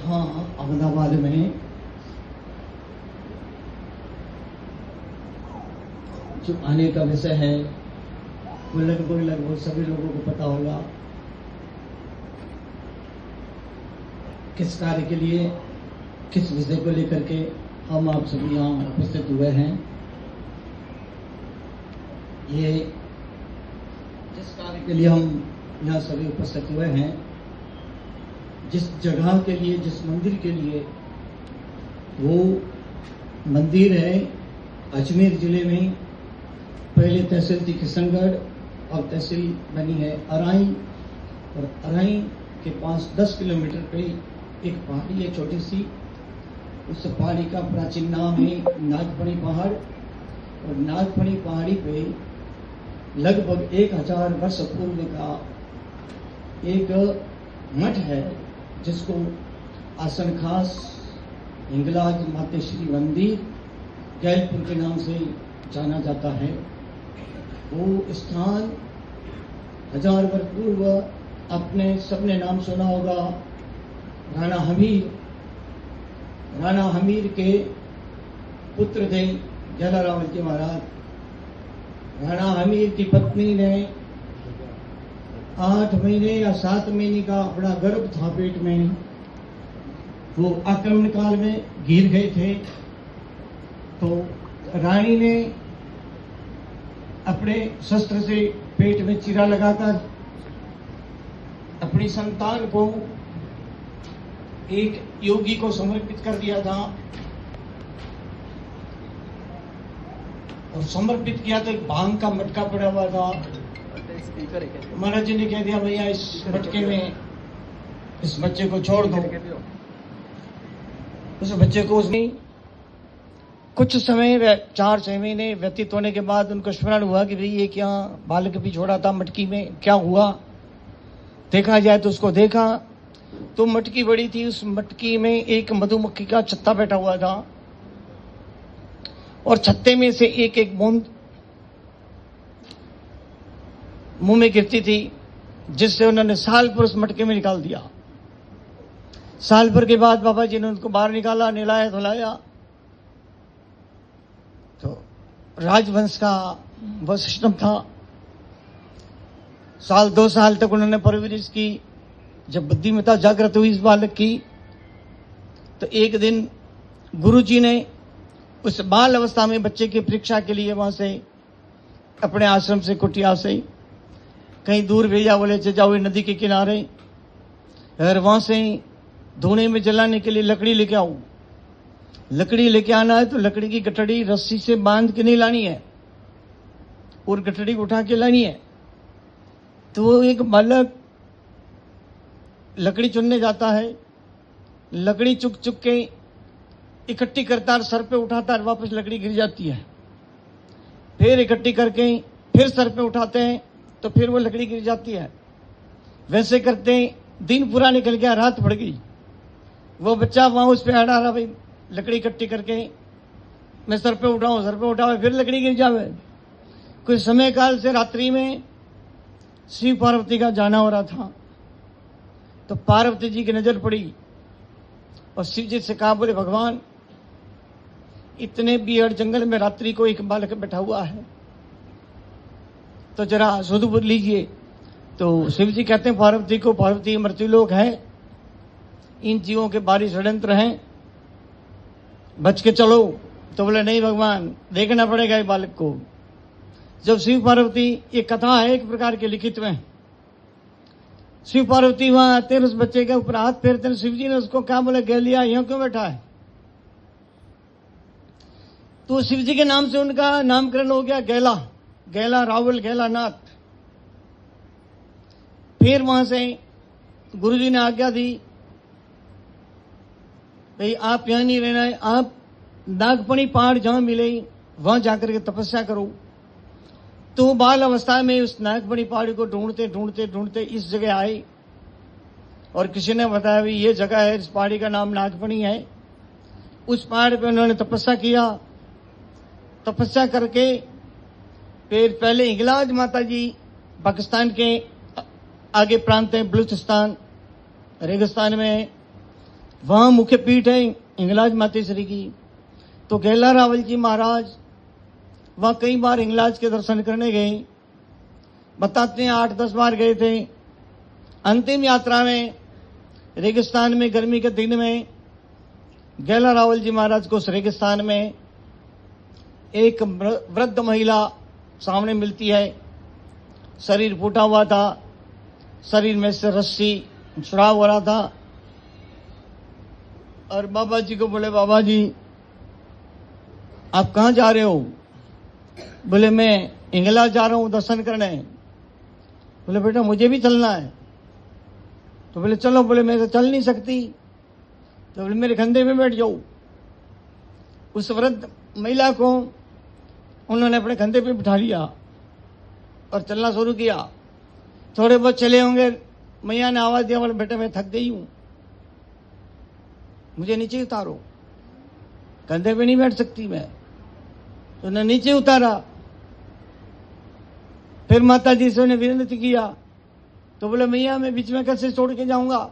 यहाँ अहमदाबाद में जो आने का विषय है वो लगभग सभी लोगों को पता होगा। किस कार्य के लिए, किस विषय को लेकर के हम आप सभी यहाँ उपस्थित हुए हैं। ये जिस कार्य के लिए हम यहाँ सभी उपस्थित हुए हैं, जिस जगह के लिए, जिस मंदिर के लिए, वो मंदिर है अजमेर जिले में। पहले तहसील थी किशनगढ़ और तहसील बनी है अराई, और अराई के पास 10 किलोमीटर पे एक पहाड़ी है छोटी सी। उस पहाड़ी का प्राचीन नाम है नागफणी पहाड़, और नागफणी पहाड़ी पे लगभग 1000 वर्ष पूर्व का एक मठ है जिसको आसन खास हिंगलाज मातेश्वरी मंदिर गैलपुर के नाम से जाना जाता है। वो स्थान 1000 वर्ष पूर्व अपने सबने नाम सुना होगा, राणा हमीर के पुत्र थे जलाराम जी महाराज। राणा हमीर की पत्नी ने 8 महीने या 7 महीने का अपना गर्भ था पेट में। वो आक्रमण काल में गिर गए थे, तो रानी ने अपने शस्त्र से पेट में चीरा लगाकर अपनी संतान को एक योगी को समर्पित कर दिया था। और समर्पित किया तो एक भांग का मटका पड़ा हुआ था। महाराज जी ने कह दिया, भैया इस मटके में इस बच्चे को छोड़ दो। उस बच्चे को उसने कुछ समय 4-6 महीने व्यतीत होने के बाद उनको स्मरण हुआ कि भाई ये क्या बालक भी छोड़ा था मटकी में, क्या हुआ। देखा जाए तो उसको देखा तो मटकी बड़ी थी, उस मटकी में एक मधुमक्खी का छत्ता बैठा हुआ था, और छत्ते में से एक एक बूंद मुंह में गिरती थी, जिससे उन्होंने साल भर उस मटके में निकाल दिया। साल भर के बाद बाबा जी ने उनको बाहर निकाला, नहलाया धुलाया। तो राजवंश का वह सिस्टम था। 2 साल तक उन्होंने परवरिश की। जब बुद्धिमत्ता जागृत हुई इस बालक की, तो एक दिन गुरुजी ने उस बाल अवस्था में बच्चे की परीक्षा के लिए वहां से अपने आश्रम से, कुटिया से कहीं दूर भेजा। बोले जाओ नदी के किनारे, और वहां से धुएं में जलाने के लिए लकड़ी लेके आओ। लकड़ी लेके आना है तो लकड़ी की गठड़ी रस्सी से बांध के नहीं लानी है, और गठड़ी उठा के लानी है। तो वो एक बालक लकड़ी चुनने जाता है, लकड़ी चुक चुक के इकट्ठी करता है, सर पे उठाता है, वापस लकड़ी गिर जाती है। फिर इकट्ठी करके फिर सर पे उठाते हैं तो फिर वो लकड़ी गिर जाती है। वैसे करते दिन पूरा निकल गया, रात पड़ गई। वो बच्चा वहां उस पे अड़ा रहा, भाई लकड़ी इकट्ठी करके मैं सर पे उठाऊं, फिर लकड़ी गिर जावे। कुछ समय काल से रात्रि में शिव पार्वती का जाना हो रहा था, तो पार्वती जी की नजर पड़ी और शिव जी से कहा, बोले भगवान इतने बियड़ जंगल में रात्रि को एक बालक बैठा हुआ है, तो जरा सुध बुध लीजिए। तो शिव जी कहते हैं पार्वती को, पार्वती मृत्युलोक है, इन जीवों के भारी षड्यंत्र हैं, बच के चलो। तो बोले नहीं भगवान, देखना पड़ेगा ये बालक को। जब शिव पार्वती, ये कथा है एक प्रकार के लिखित में, शिव पार्वती वहां आते हैं, उस बच्चे के ऊपर हाथ फेरते हैं। शिव जी ने उसको क्या बोले, गैलिया यहाँ क्यों बैठा है। तो शिव जी के नाम से उनका नामकरण हो गया गैला रावल गैला नाथ। फिर वहां से गुरुजी ने आज्ञा दी, भाई आप यहां नहीं रहना है, आप नागफणी पहाड़ जहां मिले वहां जाकर के तपस्या करो। तो बाल अवस्था में उस नागफणी पहाड़ी को ढूंढते ढूंढते ढूंढते इस जगह आए, और किसी ने बताया भी ये जगह है, इस पहाड़ी का नाम नागफणी है। उस पहाड़ पे उन्होंने तपस्या किया। तपस्या करके फिर पहले हिंगलाज माता जी पाकिस्तान के आगे प्रांत है, बलूचिस्तान रेगिस्तान में, वहां मुख्य पीठ है हिंगलाज मातेश्वरी की। तो गेला रावल जी महाराज वहां कई बार हिंगलाज के दर्शन करने गए, बताते हैं 8-10 बार गए थे। अंतिम यात्रा में रेगिस्तान में गर्मी के दिन में गेला रावल जी महाराज को उस रेगिस्तान में एक वृद्ध महिला सामने मिलती है। शरीर फूटा हुआ था, शरीर में से रस्सी छुड़ा हो रहा था, और बाबा जी को बोले, बाबा जी आप कहाँ जा रहे हो? बोले मैं हिंगलाज जा रहा हूं दर्शन करने। बोले बेटा मुझे भी चलना है। तो बोले चलो। बोले मैं तो चल नहीं सकती। तो बोले मेरे कंधे में बैठ जाओ। उस वृद्ध महिला को उन्होंने अपने कंधे पे बिठा लिया और चलना शुरू किया। थोड़े बहुत चले होंगे, मैया ने आवाज दिया, बोले बेटा मैं थक गई हूं, मुझे नीचे उतारो, कंधे पे नहीं बैठ सकती मैं। तो उन्हें नीचे उतारा। फिर माता जी से उन्हें विनती किया। तो बोले मैया मैं बीच में कैसे छोड़ के जाऊंगा,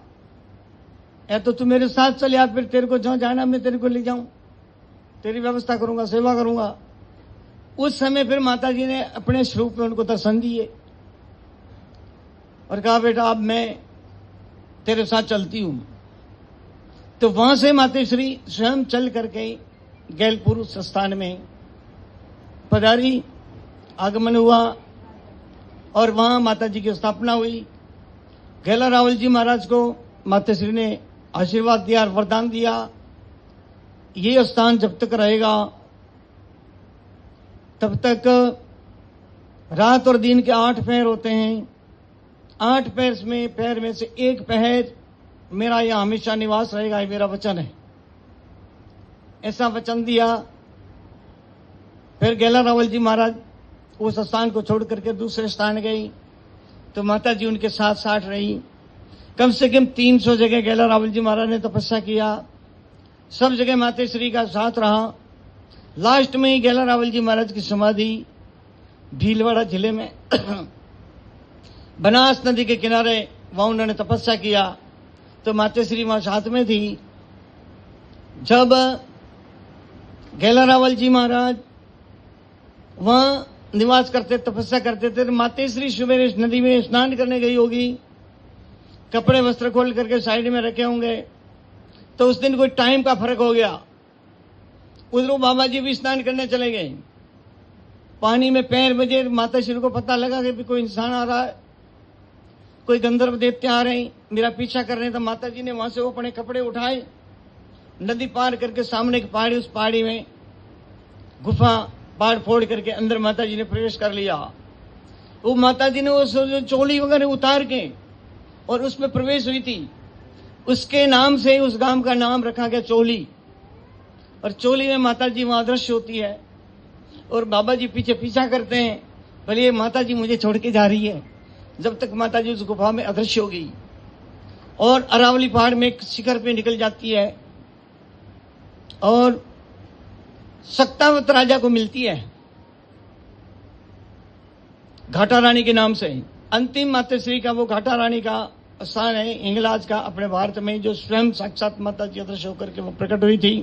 या तो तू मेरे साथ चल, या फिर तेरे को जहां जाना मैं तेरे को ले जाऊं, तेरी व्यवस्था करूंगा, सेवा करूंगा। उस समय फिर माता जी ने अपने स्वरूप में उनको दर्शन दिए और कहा बेटा अब मैं तेरे साथ चलती हूं। तो वहां से मातेश्वरी स्वयं चल करके गैलपुर उस स्थान में पधारी, आगमन हुआ और वहां माता जी की स्थापना हुई। गेला रावल जी महाराज को मातेश्वरी ने आशीर्वाद दिया और वरदान दिया, ये स्थान जब तक रहेगा तब तक रात और दिन के 8 पहर होते हैं। 8 पैर में से एक पहर मेरा यहां हमेशा निवास रहेगा, ये मेरा वचन है। ऐसा वचन दिया। फिर गेला रावल जी महाराज उस स्थान को छोड़ करके दूसरे स्थान गई, तो माता जी उनके साथ साथ रही। कम से कम 300 जगह गेला रावल जी महाराज ने तपस्या किया, सब जगह मातेश्वरी का साथ रहा। लास्ट में ही गेला रावल जी महाराज की समाधि भीलवाड़ा जिले में बनास नदी के किनारे, वहां उन्होंने तपस्या किया। तो मातेश्वरी वहां साथ में थी। जब गेला रावल जी महाराज वहां निवास करते, तपस्या करते थे, तो मातेश्वरी सवेरे इस नदी में स्नान करने गई होगी, कपड़े वस्त्र खोल करके साइड में रखे होंगे। तो उस दिन कोई टाइम का फर्क हो गया, उधर बाबा जी भी स्नान करने चले गए। पानी में पैर बजे, माताश्री को पता लगा कि भी कोई इंसान आ रहा है, कोई गंधर्व देवते आ रहे हैं, मेरा पीछा कर रहे हैं। तो माता जी ने वहां से वो अपने कपड़े उठाए, नदी पार करके सामने की पहाड़ी, उस पहाड़ी में गुफा पहाड़ फोड़ करके अंदर माता जी ने प्रवेश कर लिया। वो माता जी ने वो चोली वगैरह उतार के और उसमें प्रवेश हुई थी। उसके नाम से उस गांव का नाम रखा गया चोली। और चोली में माता जी वहां अदृश्य होती है और बाबा जी पीछे पीछा करते हैं, बोले ये माता जी मुझे छोड़ के जा रही है, जब तक माता जी उस गुफा में अदृश्य होगी। और अरावली पहाड़ में एक शिखर पे निकल जाती है और सक्तावत राजा को मिलती है, घाटा रानी के नाम से। अंतिम माताश्री का वो घाटा रानी का स्थान है हिंगलाज का अपने भारत में, जो स्वयं साक्षात माता जी अदृश्य होकर के वो प्रकट हुई थी।